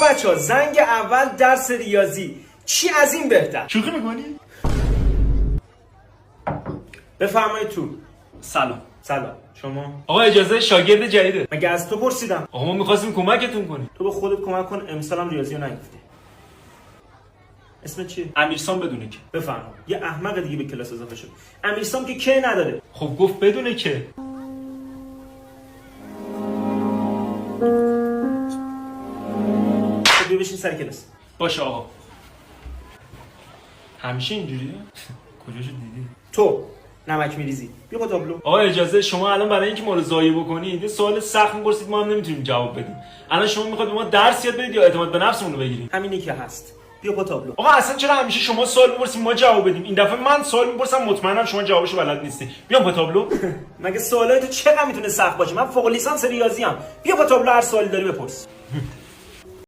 بچه‌ها زنگ اول درس ریاضی، چی از این بهتر؟ شوخی میکنی؟ بفرمایید تو. سلام. سلام. شما؟ آقا اجازه شاگرد جدیده. مگه از تو پرسیدم؟ آقا ما می‌خواستیم کمکتون کنیم. تو به خودت کمک کن، امسالم ریاضی رو نگفتی. اسمت چیه؟ امیرسام بدونه که. بفرما. یه احمق دیگه به کلاس اضافه شد. امیرسام که کی نداره. خب گفت بدونه که. خب بیا بشین سر کلاس. باشه آقا. همیشه اینجوریه؟ کجاشو دیدی؟ تو نمک میریزی. بیا با تابلو. آقا اجازه شما الان برای اینکه ما رو ضایع بکنید یه سوال سخت می‌پرسید ما هم نمیتونیم جواب بدیم. الان شما می‌خواید به ما درس یاد بدید یا اعتماد به نفسمون رو بگیریم؟ همینی که هست. بیا با تابلو. آقا اصلا چرا همیشه شما سوال می‌پرسید ما جواب بدیم؟ این دفعه من سوال می‌پرسم مطمئنم شما جوابشو بلد نیستی. بیام با تابلو. مگه سوالای تو چقدر میتونه سخت باشه؟ من فوق لیسانس ریاضی ام. بیا با تابلو هر سوالی داری بپرس.